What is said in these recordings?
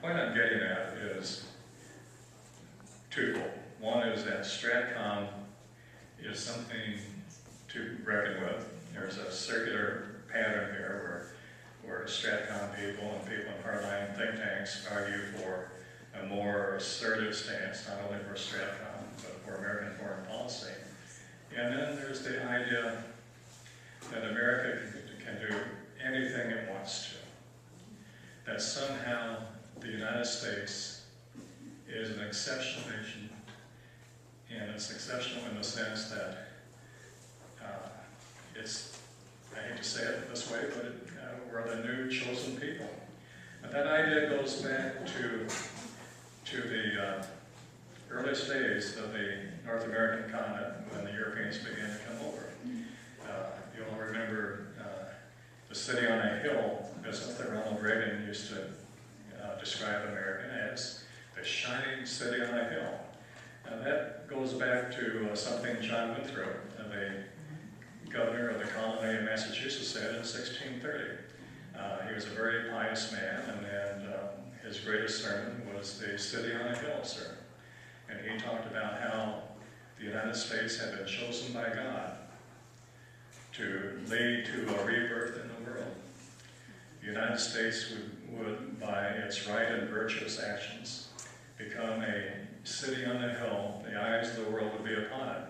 point I'm getting at is twofold. One is that Stratcom is something to reckon with. There's a circular pattern here where Stratcom people and people in hardline think tanks argue for a more assertive stance, not only for Stratcom, but for American foreign policy. And then there's the idea that America can do anything it wants to. That somehow the United States is an exceptional nation, and it's exceptional in the sense that it's, I hate to say it this way, but we're the new chosen people. But that idea goes back to the earliest days of the North American continent when the Europeans began to come over. You'll remember the city on a hill, as Ronald Reagan used to describe America as the shining city on a hill. And that goes back to something John Winthrop, the governor of the colony of Massachusetts, said in 1630. He was a very pious man, and his greatest sermon was the City on a Hill sermon. And he talked about how the United States had been chosen by God to lead to a rebirth in the world. The United States would, by its right and virtuous actions, become a city on the hill. The eyes of the world would be upon it.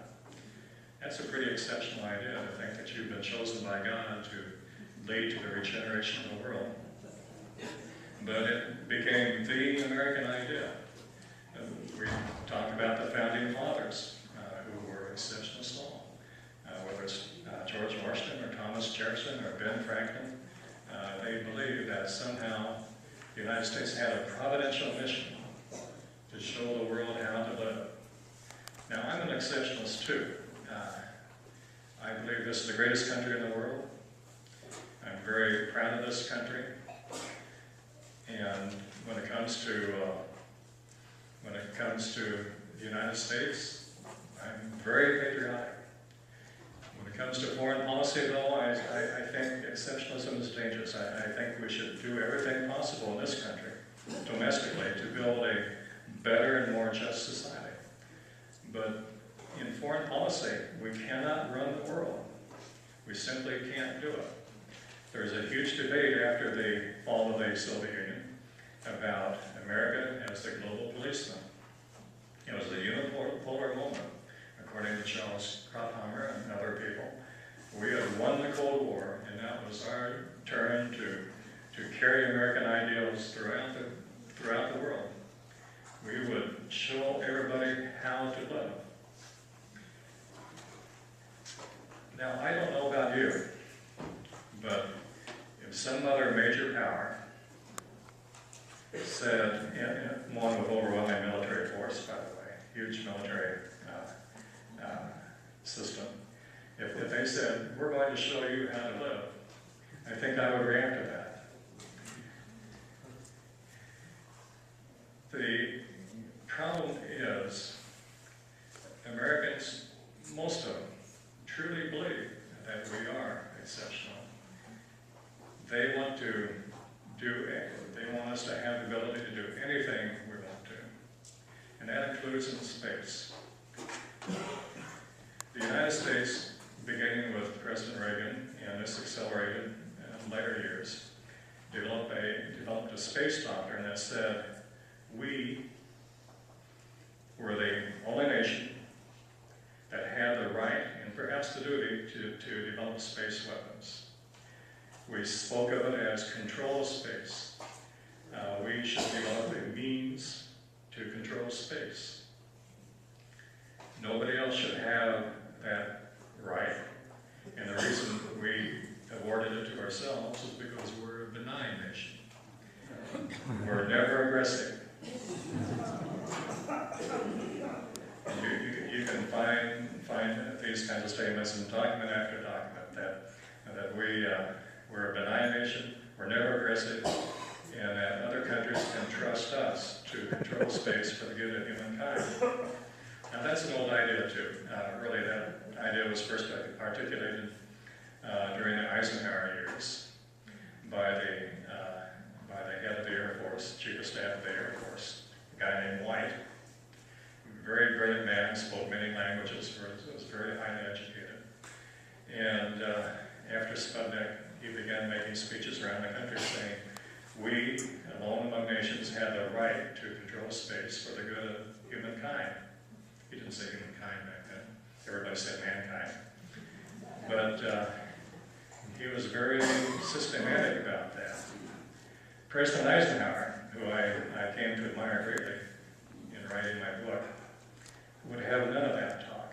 That's a pretty exceptional idea, to think that you've been chosen by God to lead to the regeneration of the world. But it became the American idea. We talk about the founding fathers, who were exceptionally small. Whether it's George Washington or Thomas Jefferson or Ben Franklin, they believed that somehow the United States had a providential mission to show the world how to live. Now, I'm an exceptionalist too. I believe this is the greatest country in the world. I'm very proud of this country. And when it comes to the United States, I'm very patriotic. When it comes to foreign policy, though, I think exceptionalism is dangerous. I think we should do everything possible in this country, domestically, to build a better and more just society. But in foreign policy, we cannot run the world. We simply can't do it. There's a huge debate after the fall of the Soviet Union about America as the global policeman. It was a unipolar moment, according to Charles Krauthammer and other people. We had won the Cold War, and that was our turn to carry American ideals throughout the world. We would show everybody how to live. Now, I don't know about you, but if some other major power said, one with overwhelming military force, by the way, huge military system, if they said, we're going to show you how to live, I think I would react to that. The problem is, Americans, most of them, truly believe that we are exceptional. They want us to have the ability to do anything we want to. And that includes in space. The United States, beginning with President Reagan, and this accelerated in later years, developed a space doctrine that said we were the only nation that had the right and perhaps the duty to develop space weapons. We spoke of it as control of space. We should develop a means to control space. Nobody else should have that right. And the reason we awarded it to ourselves is because we're a benign nation. We're never aggressive. You can find these kinds of statements in document after document that we're a benign nation, we're never aggressive, and that other countries can trust us to control space for the good of humankind. Now that's an old idea too. Really, that idea was first articulated during the Eisenhower years by the head of the Air Force, Chief of Staff of the we, alone among nations, had the right to control space for the good of humankind. He didn't say humankind back then. Everybody said mankind. But he was very systematic about that. President Eisenhower, who I came to admire greatly in writing my book, would have none of that talk.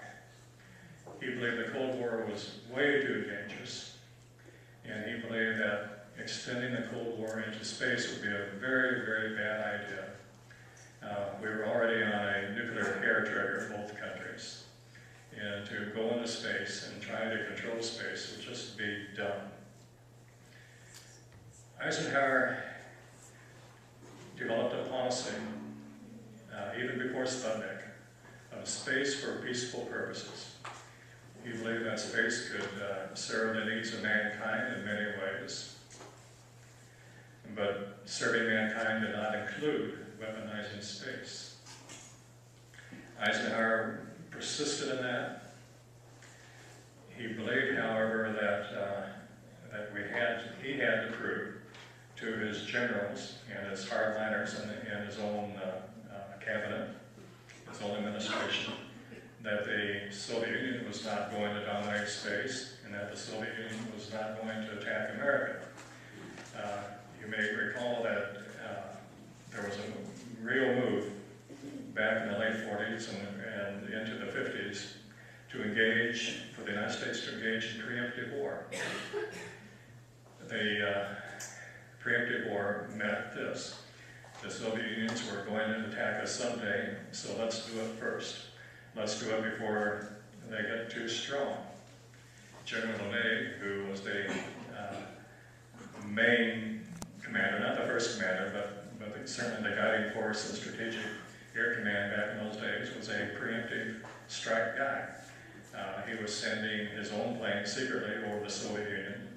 He believed the Cold War was way too dangerous, and he believed that extending the Cold War into space would be a very, very bad idea. We were already on a nuclear hair trigger, both countries, and to go into space and try to control space would just be dumb. Eisenhower developed a policy, even before Sputnik, of space for peaceful purposes. He believed that space could serve the needs of mankind in many ways, but serving mankind did not include weaponizing space. Eisenhower persisted in that. He believed, however, that he had to prove to his generals and his hardliners and his own cabinet, his own administration, that the Soviet Union was not going to dominate space and that the Soviet Union was not going to attack America. You may recall that there was a real move back in the late 40s and into the 50s to engage, for the United States to engage in preemptive war. The preemptive war meant this: the Soviet Unions were going to attack us someday, so let's do it first. Let's do it before they get too strong. General LeMay, who was the main commander, not the first commander, but certainly the guiding force in strategic air command back in those days, was a preemptive strike guy. He was sending his own planes secretly over the Soviet Union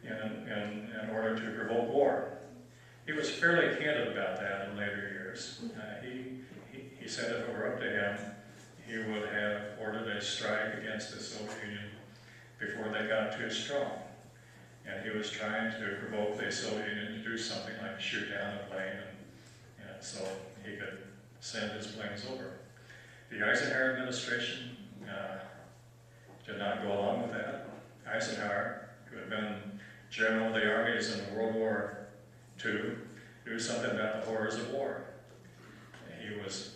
in order to provoke war. He was fairly candid about that in later years. He said if it were up to him, he would have ordered a strike against the Soviet Union before they got too strong. And he was trying to provoke the Soviet Union to do something like shoot down a plane, and so he could send his planes over. The Eisenhower administration did not go along with that. Eisenhower, who had been general of the armies in World War II, knew something about the horrors of war. He was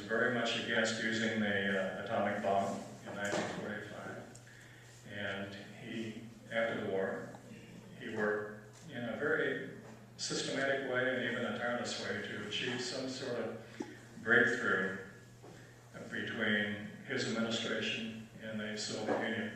very much against using the atomic bomb in 1945, and after the war, he worked in a very systematic way and even a tireless way to achieve some sort of breakthrough between his administration and the Soviet Union.